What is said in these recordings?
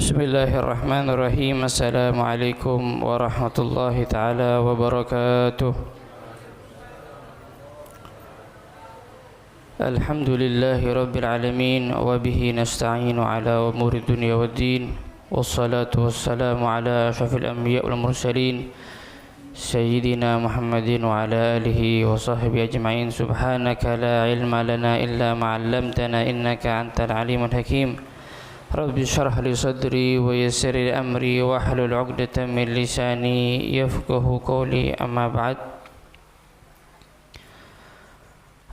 Bismillahirrahmanirrahim. Assalamualaikum warahmatullahi taala wabarakatuh. Alhamdulillahi rabbil alamin wa bihi nasta'inu ala umuri dunya waddin. Wassalatu wassalamu ala asyrafil anbiya wal mursalin sayyidina Muhammadin wa ala alihi wa sahbihi ajma'in. Subhanaka la ilma lana illa ma 'allamtana innaka antal alimul hakim. Rabbi syrah li sadri wa yassir li amri wa hlul 'uqdatam min lisani yafqahu qawli. Amma ba'd.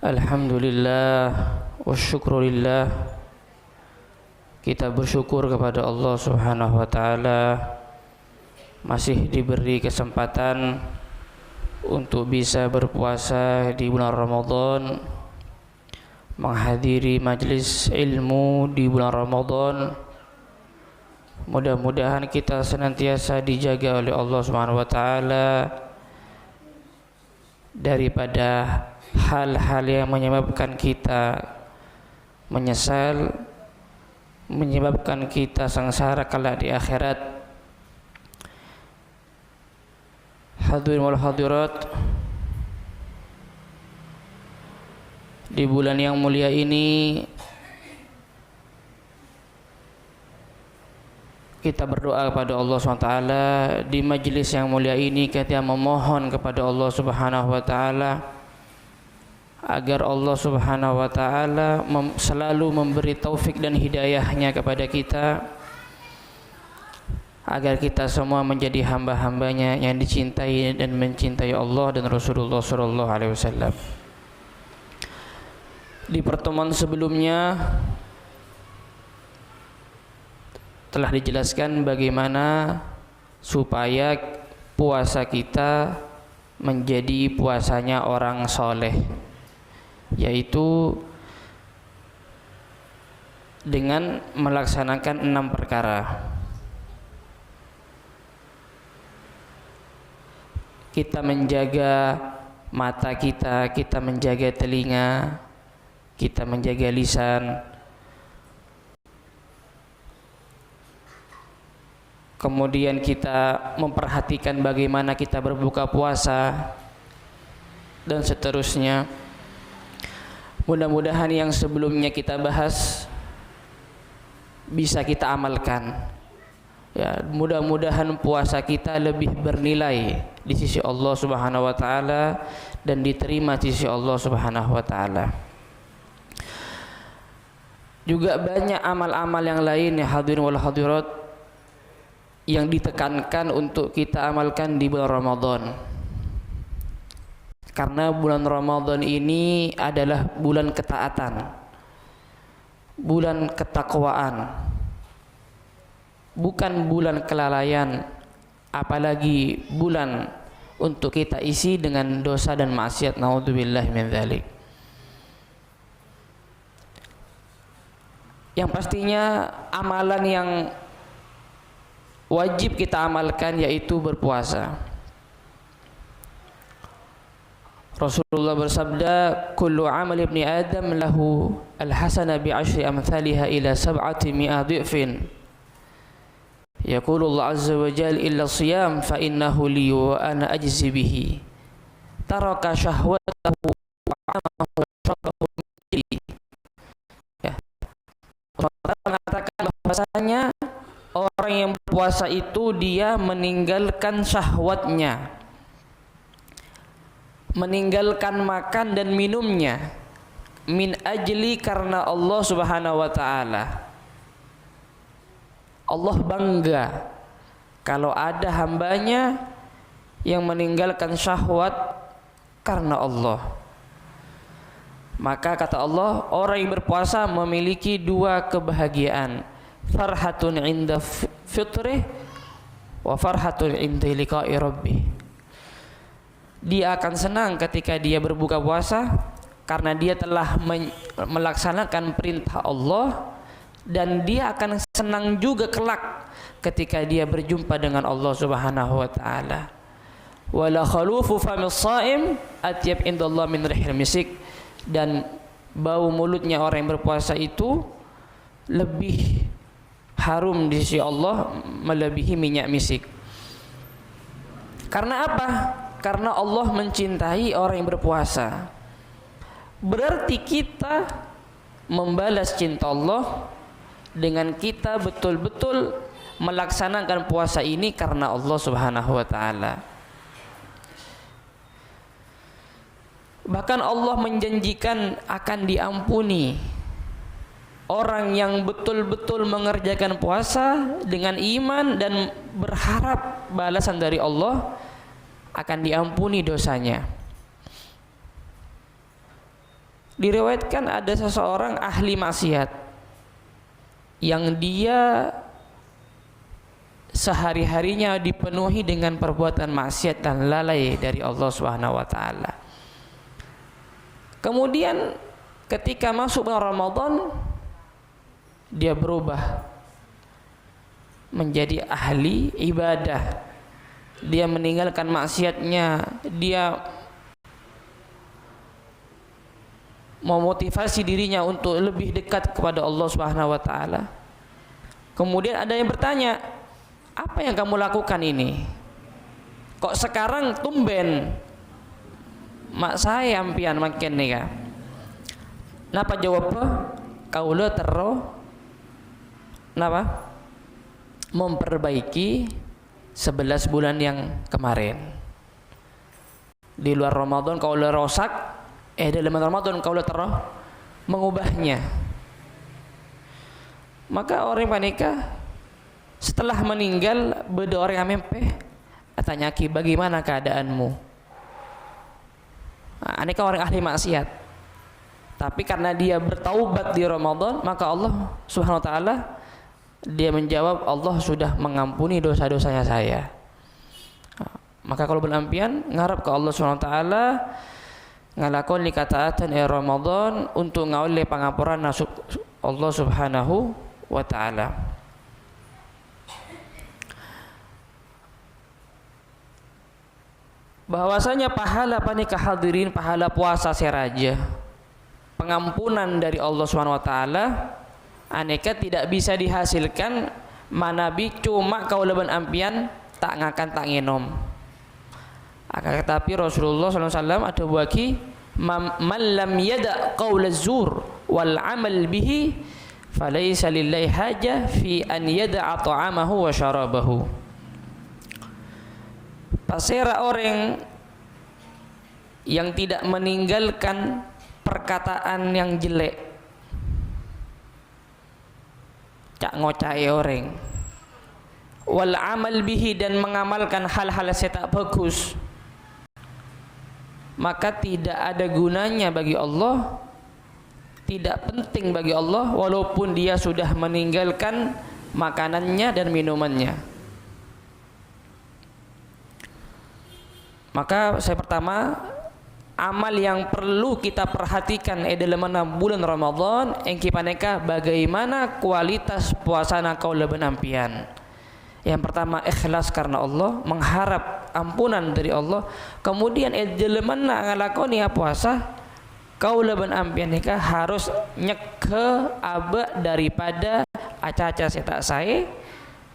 Alhamdulillah wa syukrulillah. Kita bersyukur kepada Allah Subhanahu wa taala masih diberi kesempatan untuk bisa berpuasa di bulan Ramadan, menghadiri majlis ilmu di bulan Ramadan. Mudah-mudahan kita senantiasa dijaga oleh Allah Subhanahu wa taala daripada hal-hal yang menyebabkan kita menyesal, menyebabkan kita sengsara kelak di akhirat. Hadirin wal hadirat, di bulan yang mulia ini kita berdoa kepada Allah SWT. Di majlis yang mulia ini kita memohon kepada Allah Subhanahu wa taala agar Allah Subhanahu wa taala selalu memberi taufik dan hidayahnya kepada kita, agar kita semua menjadi hamba-hambanya yang dicintai dan mencintai Allah dan Rasulullah SAW. Di pertemuan sebelumnya telah dijelaskan bagaimana supaya puasa kita menjadi puasanya orang soleh, yaitu dengan melaksanakan 6 perkara. Kita menjaga mata kita, kita menjaga telinga, kita menjaga lisan, kemudian kita memperhatikan bagaimana kita berbuka puasa, dan seterusnya. Mudah-mudahan yang sebelumnya kita bahas bisa kita amalkan. Ya, mudah-mudahan puasa kita lebih bernilai di sisi Allah Subhanahu wa taala dan diterima di sisi Allah Subhanahu wa taala. Juga banyak amal-amal yang lain ya hadirin wal hadirat yang ditekankan untuk kita amalkan di bulan Ramadan. Karena bulan Ramadan ini adalah bulan ketaatan, bulan ketakwaan, bukan bulan kelalaian, apalagi bulan untuk kita isi dengan dosa dan maksiat. Naudzubillah min dzalik. Yang pastinya amalan yang wajib kita amalkan yaitu berpuasa. Rasulullah bersabda, "Kullu amal ibni Adam lahu al-hasana bi 'ashri amthaliha ila 700 dhifin." Yaqulu Allah azza wa jalla, "Illa siyam fa innahu li wa ana ajzi bihi." Taraka syahwatahu wa 'amahu syaqahu bihi. Ya. Allah mengatakan bahwasanya orang yang berpuasa itu dia meninggalkan syahwatnya, meninggalkan makan dan minumnya, min ajli, karena Allah Subhanahu wa taala. Allah bangga kalau ada hambanya yang meninggalkan syahwat karena Allah. Maka kata Allah, orang yang berpuasa memiliki 2 kebahagiaan, farhatun inda fitrih wa farhatun inda liqa'i rabbih. Dia akan senang ketika dia berbuka puasa karena dia telah melaksanakan perintah Allah, dan dia akan senang juga kelak ketika dia berjumpa dengan Allah Subhanahu wa taala. Wala khalufu famis shaim atyab indallah min rihil misik. Dan bau mulutnya orang yang berpuasa itu lebih harum di sisi Allah melebihi minyak misik. Karena apa? Karena Allah mencintai orang yang berpuasa. Berarti kita membalas cinta Allah dengan kita betul-betul melaksanakan puasa ini karena Allah Subhanahu wa taala. Bahkan Allah menjanjikan akan diampuni orang yang betul-betul mengerjakan puasa dengan iman dan berharap balasan dari Allah, akan diampuni dosanya. Diriwayatkan ada seseorang ahli maksiat yang dia sehari-harinya dipenuhi dengan perbuatan maksiat dan lalai dari Allah Subhanahu wa taala. Kemudian ketika masuk bulan Ramadan, dia berubah menjadi ahli ibadah. Dia meninggalkan maksiatnya, dia memotivasi dirinya untuk lebih dekat kepada Allah Subhanahu wa taala. Kemudian ada yang bertanya, "Apa yang kamu lakukan ini? Kok sekarang tumben mak saya ampian makin nih kan?" Napa jawabnya? Kaula terro napa? Memperbaiki 11 bulan yang kemarin. Di luar Ramadan kaula rosak, dalam Ramadan kaula terro mengubahnya. Maka orang panika setelah meninggal beda orang amempe tanya ki bagaimana keadaanmu? Aneka orang ahli maksiat, tapi karena dia bertaubat di Ramadan, maka Allah Subhanahu wa taala dia menjawab, Allah sudah mengampuni dosa-dosanya saya. Maka kalau berampian ngarap ke Allah Subhanahu wa taala ngalakon li kataatan Ramadan untuk ngaule pangapuran Allah Subhanahu wa taala. Bahwasanya pahala panika hadirin, pahala puasa seraja, pengampunan dari Allah Subhanahu wa taala aneka tidak bisa dihasilkan manabi cuma kaulaban ampian tak ngakan tak ngenom. Akan tetapi Rasulullah SAW ada waki man lam yada qaula zur wal amal bihi falaysa lillahi haja fi an yada'a ta'amahu wa syarabahu. Pasera orang yang tidak meninggalkan perkataan yang jelek, cak ngocai orang, wal amal bihi dan mengamalkan hal-hal yang tak bagus, maka tidak ada gunanya bagi Allah, tidak penting bagi Allah walaupun dia sudah meninggalkan makanannya dan minumannya. Maka saya pertama, amal yang perlu kita perhatikan dalam bulan Ramadan engki paneka bagaimana kualitas puasana kaula benampian. Yang pertama ikhlas karena Allah, mengharap ampunan dari Allah. Kemudian dalam ngalakoni puasa kaula benampian nika harus nyeke aba daripada aca-aca setak saya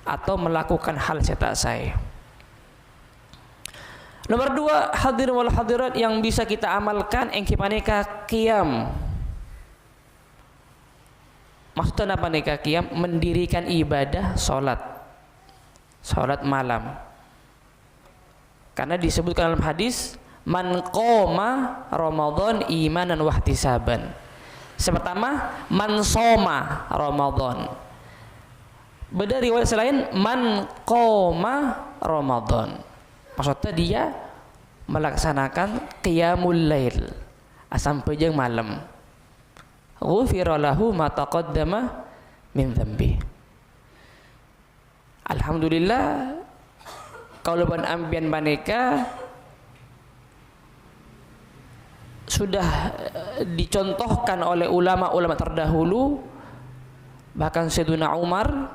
atau melakukan hal setak saya. Nomor 2, hadirin wal hadirat yang bisa kita amalkan engki paneka qiyam. Maksudnya apa nika qiyam? Mendirikan ibadah salat malam. Karena disebutkan dalam hadis man qoma Ramadan imanan wa ihtisaban. Pertama man soma Ramadan. Beda riwayat selain man qoma Ramadan. Maksudnya dia melaksanakan qiyamul lail sampai jeng malam. Ghufira lahu ma taqaddama min dhanbi. Alhamdulillah kalau ban ambian baneka sudah dicontohkan oleh ulama-ulama terdahulu, bahkan Sayyidina Umar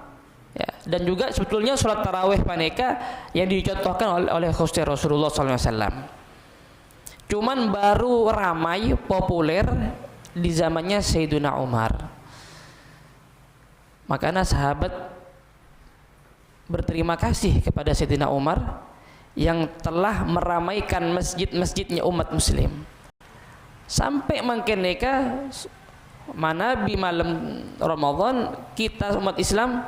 ya, dan juga sebetulnya sholat tarawih paneka yang dicontohkan oleh Gusti Rasulullah SAW. Cuman baru ramai populer di zamannya Sayyidina Umar. Makanya sahabat berterima kasih kepada Sayyidina Umar yang telah meramaikan masjid-masjidnya umat muslim. Sampai mungkin mereka mana di malam Ramadan kita umat Islam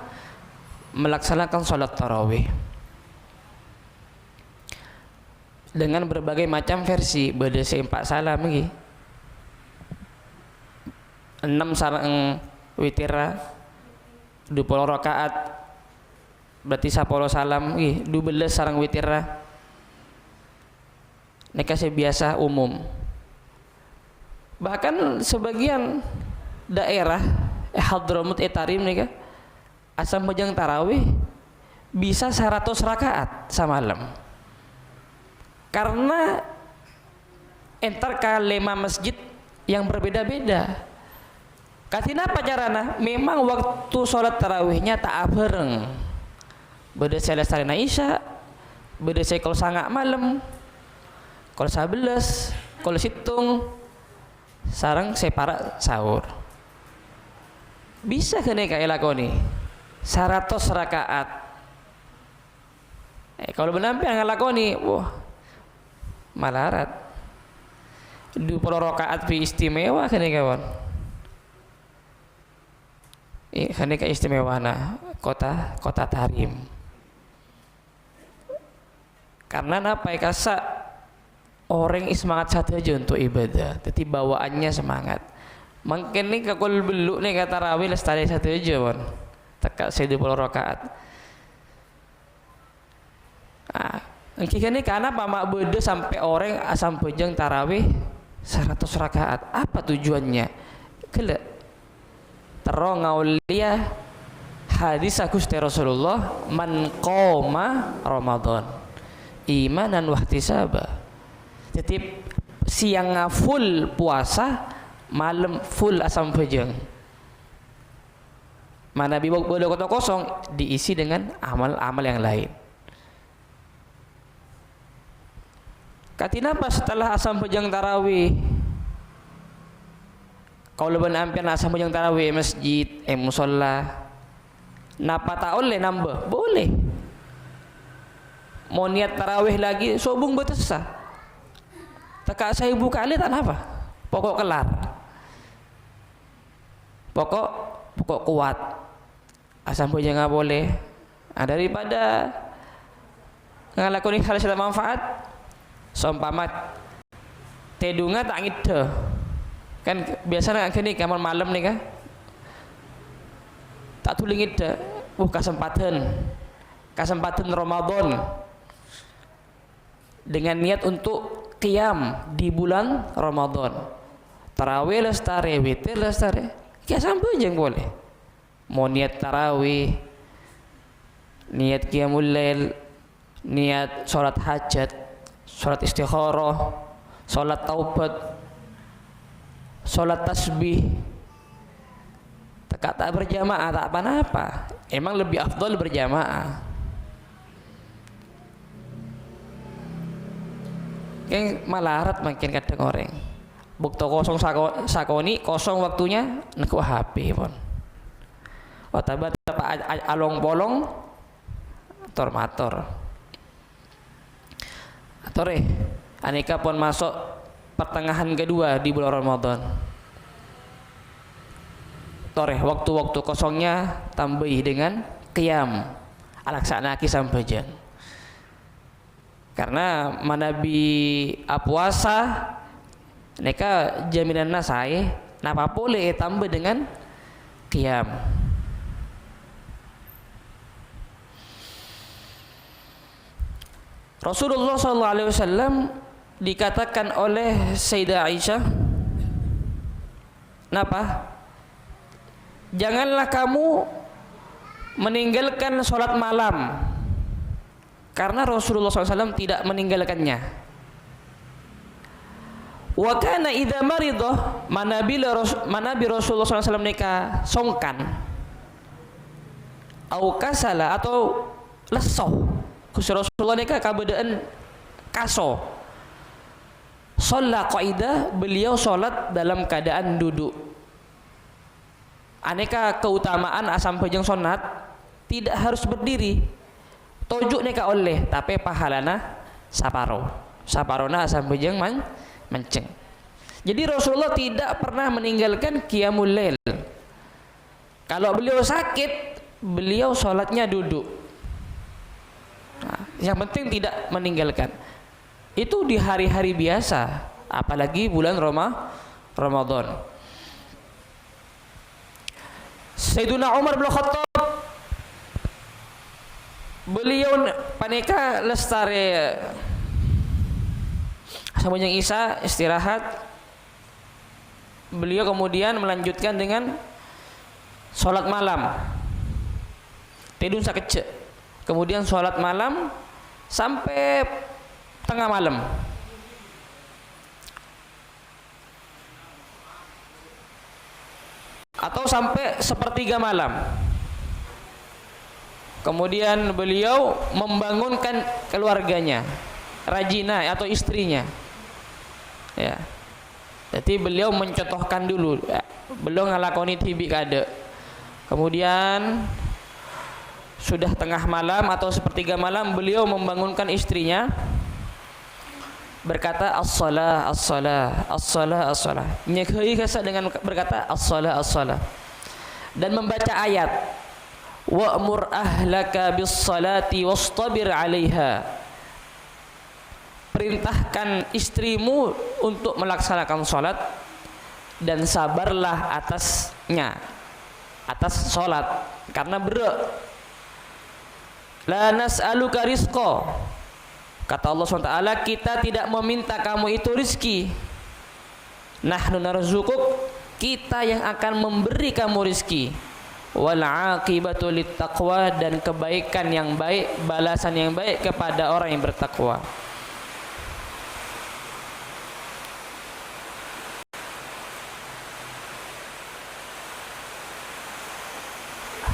melaksanakan sholat tarawih dengan berbagai macam versi, berdasar 4 salam lagi, 6 sarang witira, 20 rakaat berarti 10 salam lagi, 12 sarang witira. Nikah biasa umum. Bahkan sebagian daerah Hadramut Tarim nih asam bejang tarawih bisa 100 rakaat semalam, karena entar ke 5 masjid yang berbeda-beda. Katina apa carana? Memang waktu sholat tarawihnya tak bareng. Beda saya lestari Isya, beda saya kalau sangat malam, kalau 11, kalau situng sarang separa sahur. Bisa kena kayak lakoni 100 rakaat. Kalau menampi yang lakoni, wah malarat. 20 rakaat fi istimewa kena kawan. Kena ke istimewa na kota Tarim. Karena apa ya kasa orang semangat satu aja untuk ibadah, jadi bawaannya semangat. Mungkin nih kakul beluk nih kata tarawih lestari satu aja kan, tekak 20 rakaat. Mungkin nih karena pamak beda sampai orang asam bejang tarawih 100 rakaat. Apa tujuannya? Kele terong ngaulia hadis Gusti Rasulullah, man qoma Ramadan imanan wahtisaba. Jadi siang full puasa, malam full asam bejeng. Mana bibok bodoh kota kosong diisi dengan amal-amal yang lain. Katina pas setelah asam bejeng tarawih, kalau leban ampian asam bejeng tarawih masjid, musola, napa tak oleh nambah? Boleh. Mau niat tarawih lagi, sobung betesa. Tekak saya buka kali tak apa. Pokok kelar. Pokok kuat. Asam bejeng nggak boleh. Daripada ngelakuin hal yang manfaat, sompamat tedunga tak ngide. Kan biasanya gini kamar malam nih kan. Tak tuling ngide. Kesempatan Ramadan dengan niat untuk qiyam di bulan Ramadan. Tarawih lestari, witir lestari. Kayak sampai aja boleh. Mau niat tarawih, niat qiyamul lail, niat sholat hajat, sholat istikharah, sholat taubat, sholat tasbih. Tak berjamaah tak apa-apa. Emang lebih afdal berjamaah. Yang malarat makin kadang orang. Bukto kosong sakoni kosong waktunya nak HP pun. Watabat along bolong tormator. Atore aneka pun masuk pertengahan kedua di bulan Ramadan. Tore waktu-waktu kosongnya tambahi dengan qiyam alaksana kisam bejeng. Karena manabi puasa neka jaminan nasai napa boleh tambah dengan qiyam. Rasulullah SAW dikatakan oleh Sayyidah Aisyah, napa? Janganlah kamu meninggalkan sholat malam, karena Rasulullah SAW tidak meninggalkannya. Wa kana idza maridah, manabi Rasulullah SAW nikah songkan, au kasala atau lesoh. Kusir Rasulullah nikah kabadaan kaso. Shalla qaidah, beliau sholat dalam keadaan duduk. Aneka keutamaan asam bejeng sunat tidak harus berdiri. tojuk neka oleh tapi pahalana saparona sambejeng menceng. Jadi Rasulullah tidak pernah meninggalkan qiyamul lail. Kalau beliau sakit, beliau sholatnya duduk. Nah, yang penting tidak meninggalkan. Itu di hari-hari biasa, apalagi bulan Ramadan. Sayyiduna Umar bin Khattab, beliau paneka lestari sambunjang Isya istirahat. Beliau kemudian melanjutkan dengan sholat malam. Tidur sakecek. Kemudian sholat malam sampai tengah malam. Atau sampai sepertiga malam. Kemudian beliau membangunkan keluarganya, rajina atau istrinya. Ya. Jadi beliau mencontohkan dulu, beliau ngalakoni tibi kade. Kemudian sudah tengah malam atau sepertiga malam, beliau membangunkan istrinya, berkata as-shalah as-shalah as-shalah as-shalah. Nyekhei kasa dengan berkata as-shalah as-shalah. Dan membaca ayat wa'mur ahlaka bis-salati wastabir 'alaiha. Perintahkan istrimu untuk melaksanakan sholat dan sabarlah atasnya, atas sholat, karena berat. La nas'aluka rizqa, kata Allah SWT, kita tidak meminta kamu itu rizki. Nahnu narzukuk, kita yang akan memberi kamu rizki. Wal aqibatu littaqwa, dan kebaikan yang baik, balasan yang baik kepada orang yang bertakwa.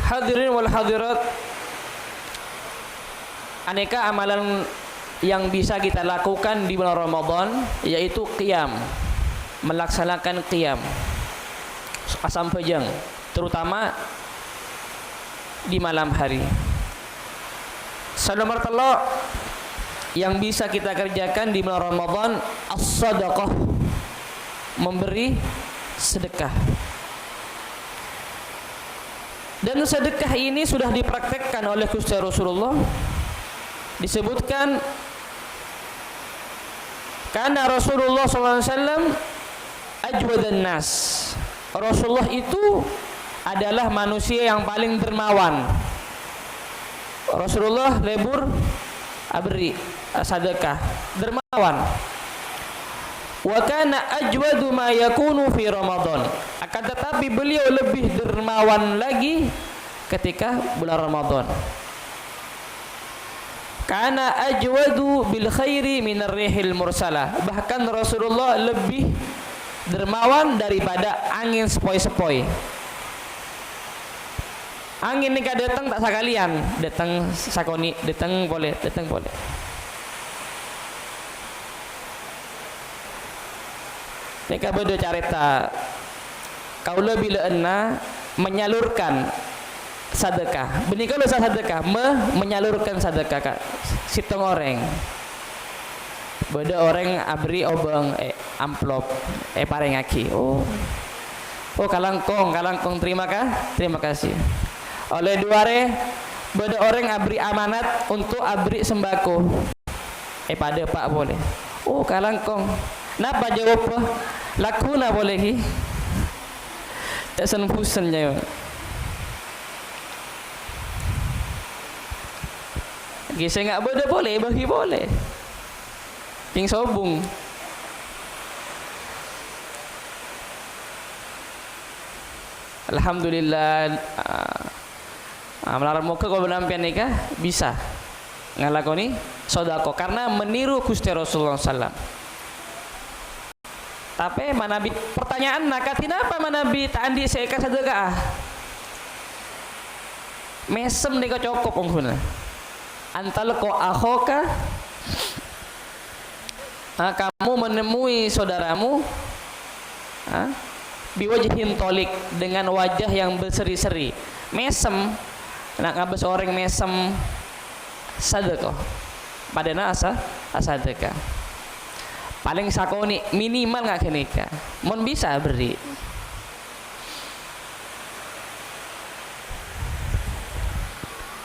Hadirin wal hadirat, aneka amalan yang bisa kita lakukan di bulan Ramadan yaitu qiyam, melaksanakan qiyam asam pejang, terutama di malam hari. Saudara yang bisa kita kerjakan di bulan Ramadan, as-sadaqah, memberi sedekah. Dan sedekah ini sudah dipraktekkan oleh Gusti Rasulullah. Disebutkan karena Rasulullah SAW ajwadan nas. Rasulullah itu adalah manusia yang paling dermawan. Rasulullah lebur abri sedekah, dermawan. Wa kana ajwadu ma yakunu fi Ramadan. Akan tetapi beliau lebih dermawan lagi ketika bulan Ramadan. Kana ajwadu bil khairi minar rihil mursalah. Bahkan Rasulullah lebih dermawan daripada angin sepoi-sepoi. Angin ini datang tak sakalian, datang sakoni, datang boleh. Mereka berdua carita kaula bila enna menyalurkan sedekah. Benih kalau sedekah menyalurkan sedekah kak sitong orang. Beda orang abri obeng amplop pareng aki. Oh kalangkong terima kasih. Oleh duare beda orang abri amanat untuk abri sembako. Pada pak boleh. Oh kalangkong. Napa jawab apa? Lakuna boleh hi. Tak senpusan jawab. Saya nggak boleh, bagi boleh. Ping sobung. Alhamdulillah. Melarang muka kalau menampian nikah bisa ngalakoni sodako karena meniru Gusti Rasulullah SAW. Tapi manabi pertanyaan nakatin apa manabi tak andi saya kasih sedekah. Mesem nih kau cokok pengguna. Antal ko akhoka, kamu menemui saudaramu biwajhin tolik, dengan wajah yang berseri-seri. Mesem, nak ngabes orang mesem, sedekah. Padana sedekah. Paling sakoni minimal nggak kenika. Mon bisa beri.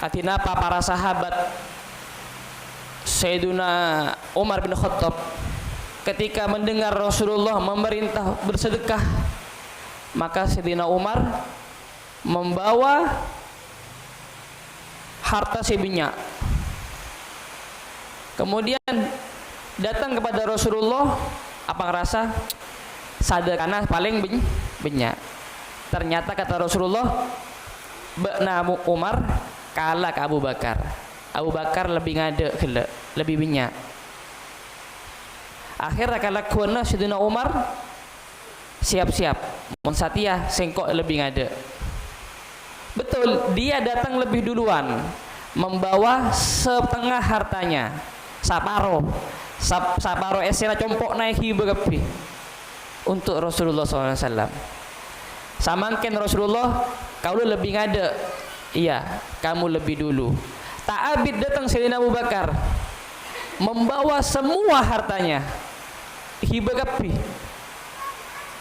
Katina para sahabat Sayyiduna Umar bin Khattab ketika mendengar Rasulullah memerintah bersedekah, maka Sayyidina Umar membawa harta seminyak. Kemudian datang kepada Rasulullah, apa ngerasa sadekana paling banyak. Ternyata kata Rasulullah, Bekna Umar kalah ke Abu Bakar. Abu Bakar lebih ngade gila, lebih banyak. Akhirnya kalau kuana Sayyidina Umar siap-siap mensatiyah sengkok lebih ngade. Betul, dia datang lebih duluan membawa setengah hartanya, saparo esena compok naik hibegapi untuk Rasulullah SAW. Samangken Rasulullah kau lebih ngade, iya kamu lebih dulu. Ta'abid datang Sayyidina Abu Bakar membawa semua hartanya hibegapi.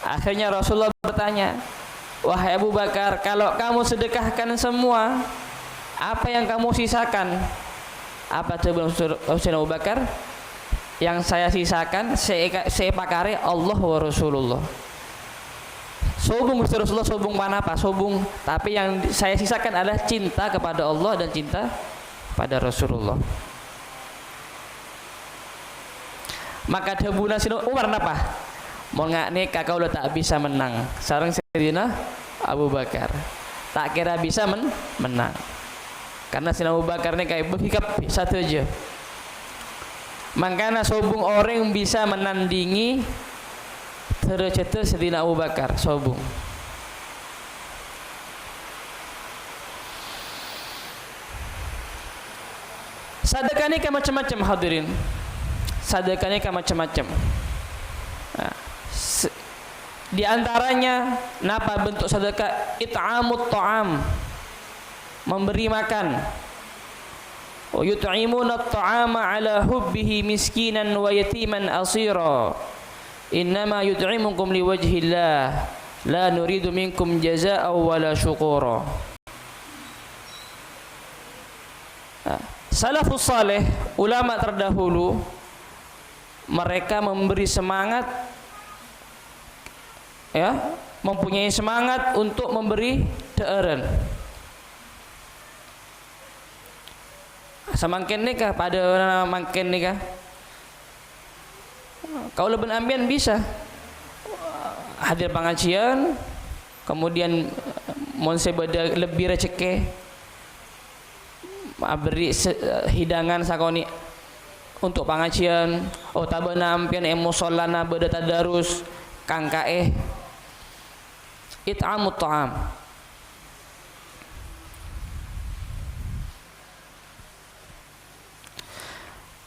Akhirnya Rasulullah bertanya, wahai Abu Bakar, kalau kamu sedekahkan semua, apa yang kamu sisakan? Apa coba Sayyidina Abu Bakar? Yang saya sisakan, saya pakare Allah wa Rasulullah. Sobung Rasulullah, sobung mana apa? Sobung. Tapi yang saya sisakan adalah cinta kepada Allah dan cinta pada Rasulullah. Maka debuna Sayyidina Umar napa? Mau ngak nikah kau udah tak bisa menang. Sareng Sayyidina Abu Bakar tak kira bisa menang. Karena Sayyidina Abu Bakar ini kayak berhikap satu aja. Makanya sobung orang bisa menandingi tercetus Sayyidina Abu Bakar sobung. Sedekah ni kan macam-macam hadirin. Sedekah ni kan macam-macam. Nah, di antaranya napa bentuk sedekah? It'amut ta'am, memberi makan. Wa yut'imuna at-ta'ama ala hubbihi miskinan wa yatiman asira. Innama yut'imukum liwajhillah la nuridu minkum jazaa'an wala syukura. Salafus saleh, ulama terdahulu, mereka memberi semangat, ya, mempunyai semangat untuk memberi deureun. Samangken nikah pada mangken nikah. Kau lebih ambian bisa hadir pengajian, kemudian monse beda lebih rezeki, beri hidangan sakoni untuk pengajian. Oh tabana ampian emosolana beda tadarus kangkae it'amut ta'am.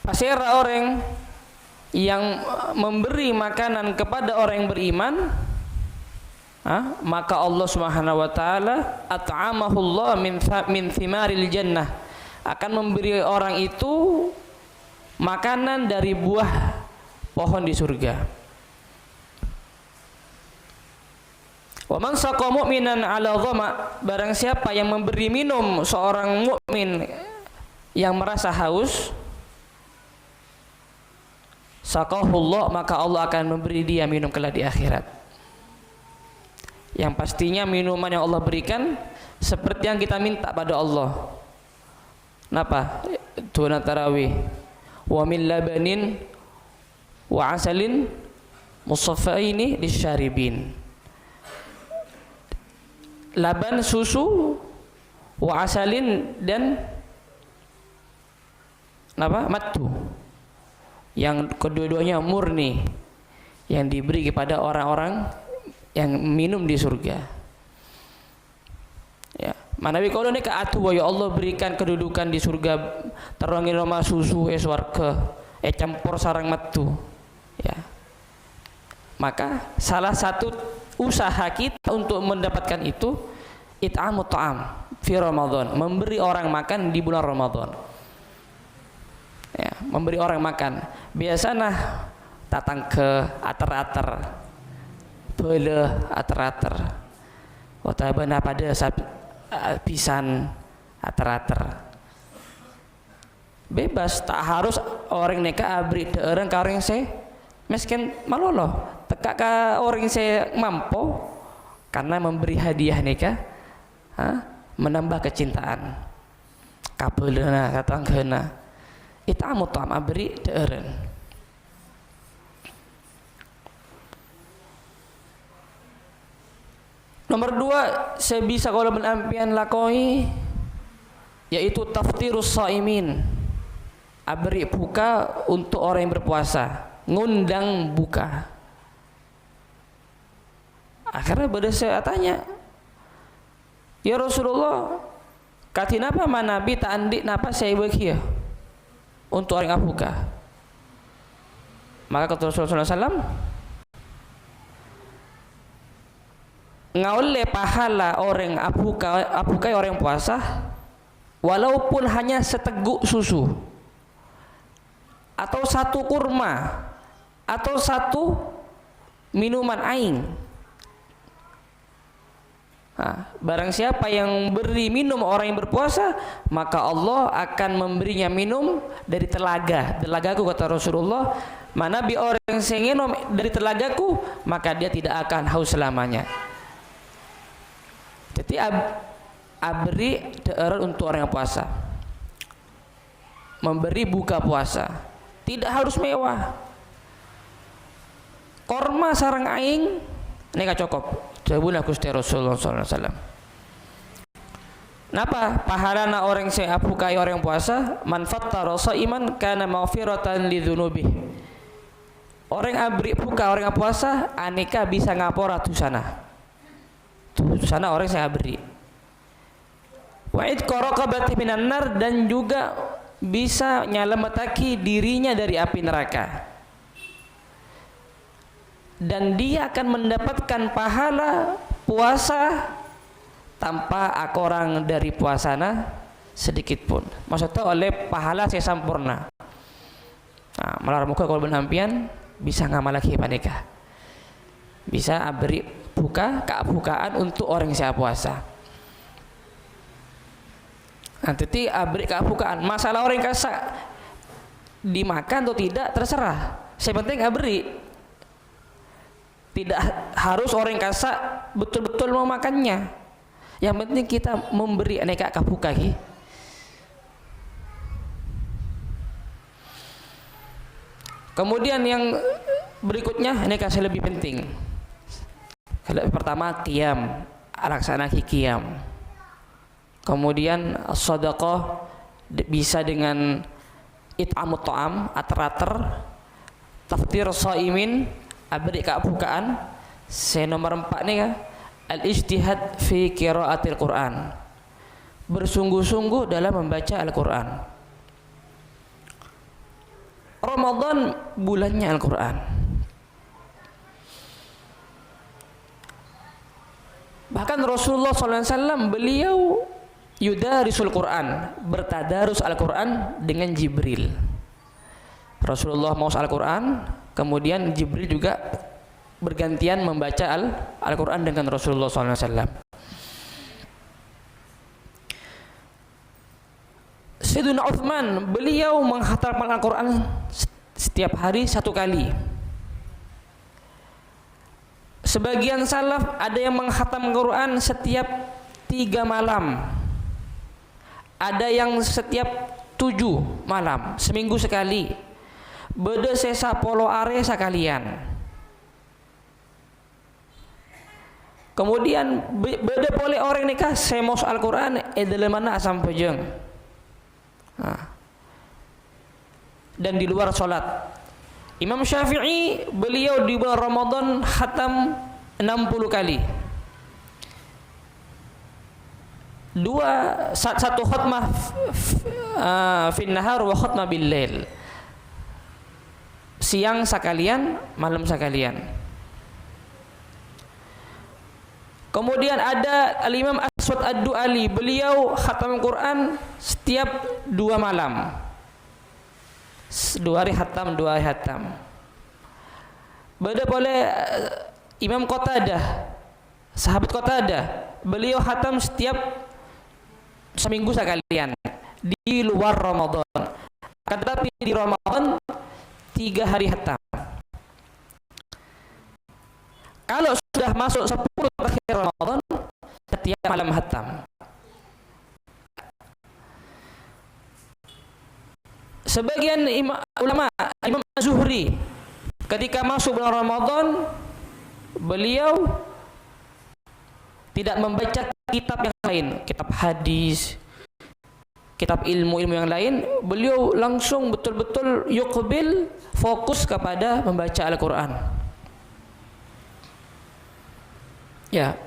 Pasera orang yang memberi makanan kepada orang yang beriman, maka Allah Subhanahu wa taala at'amahullah min thimaril jannah, akan memberi orang itu makanan dari buah pohon di surga. Wa man saqa mu'minan 'ala dhama, barang siapa yang memberi minum seorang mukmin yang merasa haus, saqahullah, maka Allah akan memberi dia minum kelak di akhirat. Yang pastinya minuman yang Allah berikan seperti yang kita minta pada Allah. Napa? Tuna tarawih. Wa min labanin wa asalin musaffaini lisyaribin. Laban susu, wa asalin dan napa? Matu. Yang kedua-duanya murni, yang diberi kepada orang-orang yang minum di surga. Ya, manawi kalau nek atu ya Allah berikan kedudukan di surga terangin nama susu swarga campur sarang matu. Ya. Maka salah satu usaha kita untuk mendapatkan itu it'amut ta'am fi Ramadan, memberi orang makan di bulan Ramadan. Ya, memberi orang makan. Biasanya datang ke ater-ater, bele ater-ater. Watabana pada pisan ater-ater. Bebas, tak harus orang neka abri orang karing saya miskin malolo. Teka ka orang saya mampu karena memberi hadiah neka, menambah kecintaan. Kabelena katanggena. Itamu tam abri orang. Nomor 2, saya bisa kalau menampian lakoi yaitu taftirus shaimin. Abri buka untuk orang yang berpuasa, ngundang buka. Akhirnya pada saya tanya, ya Rasulullah, kati napa manabi tak andi napa saya bagi untuk orang yang buka. Maka kata Rasulullah SAW, ngaule pahala orang abukai orang yang puasa walaupun hanya seteguk susu atau satu kurma atau satu minuman aing. Barang siapa yang beri minum orang yang berpuasa, maka Allah akan memberinya minum dari telagaku, kata Rasulullah. Mana bi orang yang minum dari telagaku, maka dia tidak akan haus selamanya. Jadi abri de'er untuk orang yang puasa, memberi buka puasa. Tidak harus mewah. Korma sarang aing neka cukup. Jawablah Gusti Rasulullah SAW. Napa pahalana orang yang apukai orang yang puasa? Man fattara shaiman kana maghfiratan lidzunubi. Orang abri buka orang yang puasa aneka bisa ngapora dosana. Dosana orang yang abri. Wa id qaraqabati minan nar, dan juga bisa nyelamataki dirinya dari api neraka. Dan dia akan mendapatkan pahala puasa tanpa akorang dari puasana sedikit pun. Maksudnya oleh pahala saya sempurna. Malar muka kalau benampian bisa ngamalaki panika. Bisa beri buka kebukaan untuk orang yang saya puasa. Nanti abri kebukaan. Masalah orang kasa dimakan atau tidak terserah. Saya penting abri. Tidak harus orang kasa betul-betul mau makannya. Yang penting kita memberi aneka kebuka. Kemudian yang berikutnya aneka saya lebih penting. Pertama qiyam, laksana qiyam. Kemudian sedekah bisa dengan it'amut ta'am, ater-ater, taftir shaimin, abri kebukaan. Saya nomor 4 nih al-ijtihad fi qiraatil Quran. Bersungguh-sungguh dalam membaca Al-Quran. Ramadan bulannya Al-Quran. Bahkan Rasulullah SAW beliau yudarisul Quran, bertadarus Al-Quran dengan Jibril. Rasulullah mau Al-Quran, kemudian Jibril juga bergantian membaca Al-Quran dengan Rasulullah SAW. Sayyidina Uthman, beliau menghatamkan Al-Quran setiap hari 1 kali. Sebagian salaf ada yang menghatam Al-Quran setiap 3 malam. Ada yang setiap 7 malam, seminggu sekali. Beda sesa polo are sekalian. Kemudian beda boleh orang nikah semos Al-Quran dalam mana asam pejeng. Dan di luar sholat. Imam Syafi'i beliau di bulan Ramadan khatam 60 kali. Satu khutmah fin nahar wa khutmah bil lail. Siang sekalian, malam sekalian. Kemudian ada Al-Imam Aswad Ad-Du'ali, beliau khatam Quran setiap 2 malam. 2 hari hatam, 2 hari hatam. Beda boleh Imam Qatadah, sahabat Qatadah, beliau hatam setiap seminggu sekalian di luar Ramadan. Tetapi di Ramadan 3 hari hatam. Kalau sudah masuk 10 terakhir Ramadan, setiap malam hatam. Sebagian ulama, Imam Az-Zuhri, ketika masuk bulan Ramadan, beliau tidak membaca kitab yang lain, kitab hadis, kitab ilmu-ilmu yang lain. Beliau langsung betul-betul yuqbil, fokus kepada membaca Al-Quran. Ya,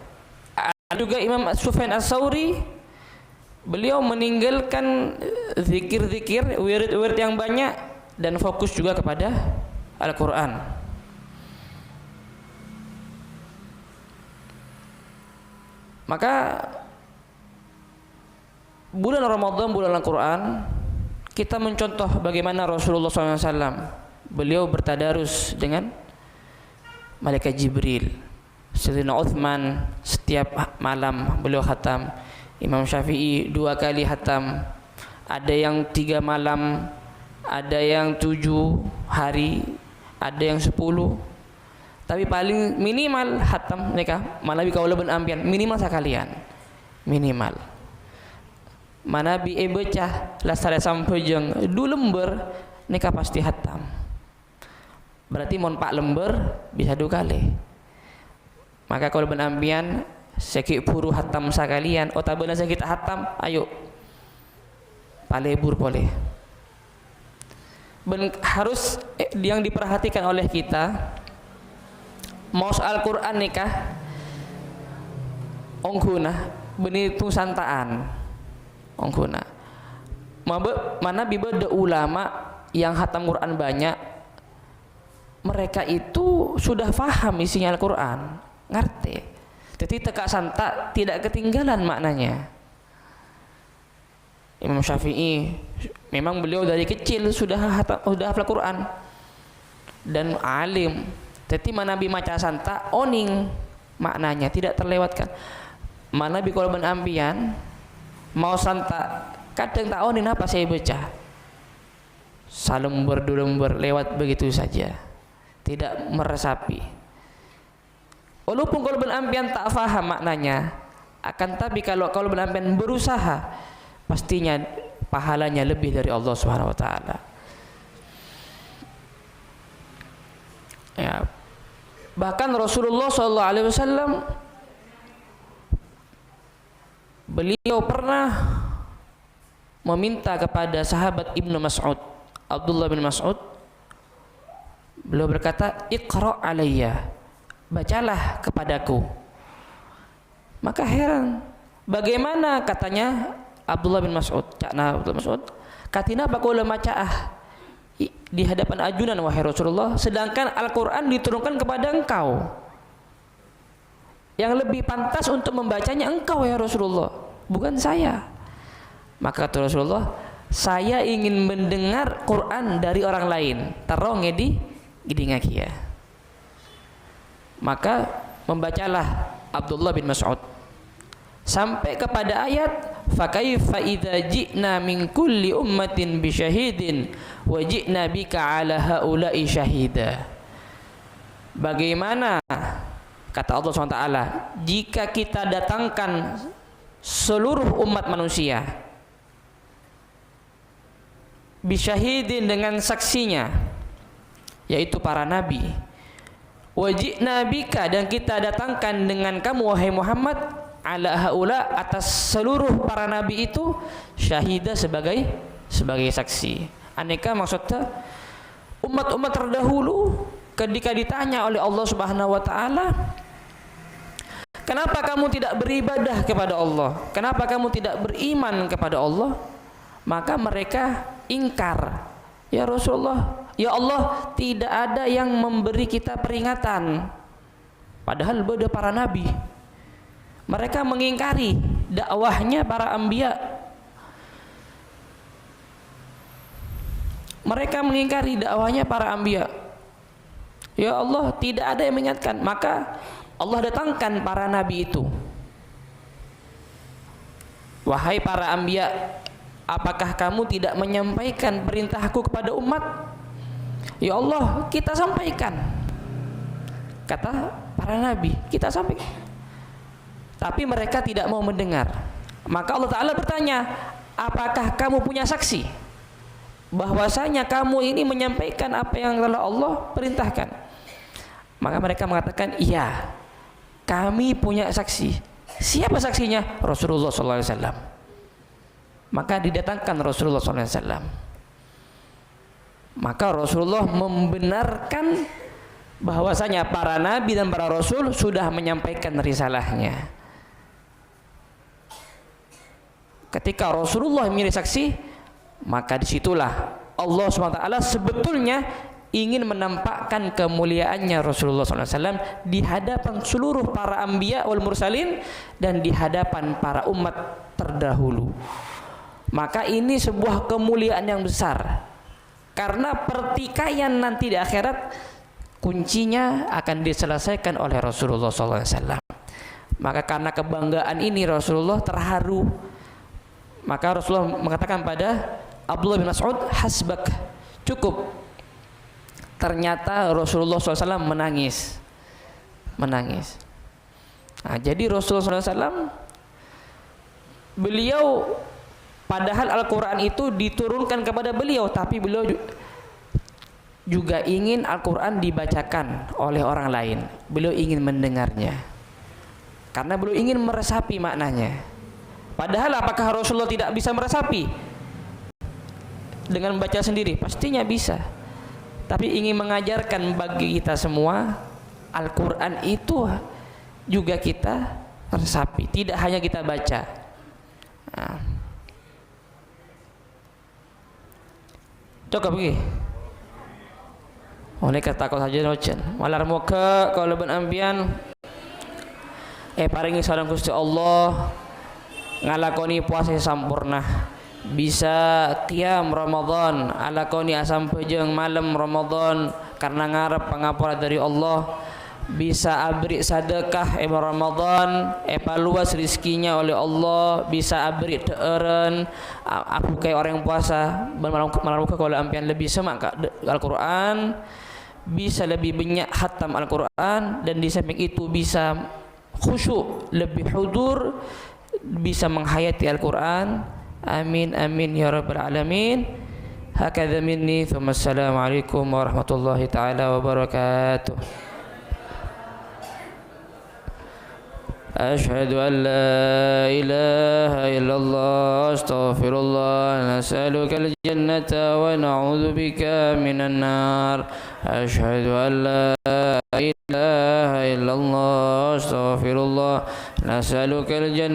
ada juga Imam Sufyan Ats-Tsauri, beliau meninggalkan zikir-zikir, wirid-wirid yang banyak dan fokus juga kepada Al-Quran. Maka bulan Ramadan, bulan Al-Quran, kita mencontoh bagaimana Rasulullah SAW. Beliau bertadarus dengan malaikat Jibril. Sayyidina Utsman setiap malam beliau khatam. Imam Syafi'i 2 kali khatam. Ada yang 3 malam, ada yang 7 hari, ada yang 10. Tapi paling minimal khatam mereka Manabi kaula ben ampian minimal sekalian. Minimal. Manabi baca lasare sampai jeung 2 lembar mereka pasti khatam. Berarti mon 4 lembar bisa 2 kali. Maka kalau ben ampian sekik puru hatam sekalian, otabana sakit hatam, ayo palebur boleh. Harus yang diperhatikan oleh kita, mau Al-Quran nikah ongguna benitu santaan ongguna mana bibada ulama yang hatam Quran banyak, mereka itu sudah faham isinya Al-Quran, ngerti. Jadi teka santa tidak ketinggalan maknanya. Imam Syafi'i memang beliau dari kecil sudah hafal Quran dan alim. Jadi manabi maca santa oning maknanya tidak terlewatkan. Manabi kalau ben ampian mau santa kadang tak oning apa saya baca. Salembar 2 lembar lewat begitu saja. Tidak meresapi. Walaupun kalau ben ampian tak faham maknanya, akan tapi kalau ben ampian berusaha, pastinya pahalanya lebih dari Allah Subhanahu wa taala. Ya. Bahkan Rasulullah sallallahu alaihi wasallam beliau pernah meminta kepada sahabat Ibnu Mas'ud, Abdullah bin Mas'ud, beliau berkata, "Iqra' alayya." Bacalah kepadaku. Maka heran, bagaimana katanya Abdullah bin Mas'ud, cakna Abdullah bin Mas'ud, katina bakula macaah di hadapan ajunan wahai Rasulullah, sedangkan Al-Quran diturunkan kepada engkau. Yang lebih pantas untuk membacanya engkau wahai Rasulullah, bukan saya. Maka kata Rasulullah, saya ingin mendengar Quran dari orang lain. Tarong di ngidingakia. Maka membacalah Abdullah bin Mas'ud sampai kepada ayat fakaifa idza ji'na min kulli ummatin bi syahidin wa ji'na bika ala haula'i syahida. Bagaimana kata Allah SWT, jika kita datangkan seluruh umat manusia bi syahidin dengan saksinya, yaitu para nabi, wajibna bika dan kita datangkan dengan kamu wahai Muhammad ala haula atas seluruh para nabi itu syahida sebagai saksi. Aneka maksudnya umat-umat terdahulu ketika ditanya oleh Allah Subhanahu wa taala, kenapa kamu tidak beribadah kepada Allah? Kenapa kamu tidak beriman kepada Allah? Maka mereka ingkar, ya Rasulullah, ya Allah, tidak ada yang memberi kita peringatan. Padahal beda para nabi. Mereka mengingkari dakwahnya para anbiya. mereka mengingkari dakwahnya para anbiya. Ya Allah, tidak ada yang mengingatkan. Maka Allah datangkan para nabi itu. Wahai para anbiya, apakah kamu tidak menyampaikan perintahku kepada umat? Ya Allah, kita sampaikan. Kata para nabi, kita sampaikan. Tapi mereka tidak mau mendengar. Maka Allah Ta'ala bertanya, apakah kamu punya saksi bahwasanya kamu ini menyampaikan apa yang telah Allah perintahkan? Maka mereka mengatakan, iya, kami punya saksi. Siapa saksinya? Rasulullah SAW. Maka didatangkan Rasulullah SAW. Maka Rasulullah membenarkan bahwasanya para nabi dan para rasul sudah menyampaikan risalahnya. Ketika Rasulullah menjadi saksi, maka disitulah Allah SWT sebetulnya ingin menampakkan kemuliaannya Rasulullah SAW di hadapan seluruh para anbiya wal mursalin dan di hadapan para umat terdahulu. Maka ini sebuah kemuliaan yang besar, karena pertikaian nanti di akhirat kuncinya akan diselesaikan oleh Rasulullah SAW. Maka karena kebanggaan ini Rasulullah terharu. Maka Rasulullah mengatakan pada Abdullah bin Mas'ud, hasbak, cukup. Ternyata Rasulullah SAW menangis. Nah, jadi Rasulullah SAW, beliau padahal Al-Quran itu diturunkan kepada beliau, tapi beliau juga ingin Al-Quran dibacakan oleh orang lain. Beliau ingin mendengarnya, karena beliau ingin meresapi maknanya. Padahal apakah Rasulullah tidak bisa meresapi dengan membaca sendiri? Pastinya bisa. Tapi ingin mengajarkan bagi kita semua, Al-Quran itu juga kita resapi, tidak hanya kita baca. Nah. Coba pergi. Oleh kata kau saja nojen. Walar muka kalau ben ambian. Paringi sareng Gusti Allah ngalakoni puasa sampurna. Bisa qiyam Ramadan, alakoni asam pejeng malam Ramadan karena ngarep pangapura dari Allah. Bisa abri sedekah Ramadan, luas rizkinya oleh Allah. Bisa abri teeren, aku kayak orang yang puasa malam muka kalau ampian lebih semak Al-Quran, bisa lebih banyak khatam Al-Quran, dan di samping itu bisa khusyuk, lebih hudur, bisa menghayati Al-Quran. Amin amin ya rabbal alamin. Hakadha minni, thumma assalamualaikum warahmatullahi taala wabarakatuh. Ashhadu an la ilaha illallah, astaghfirullah, nas'alukal jannata wa na'udzu bika minan nar. Ashhadu an la ilaha illallah, astaghfirullah, nas'alukal jannata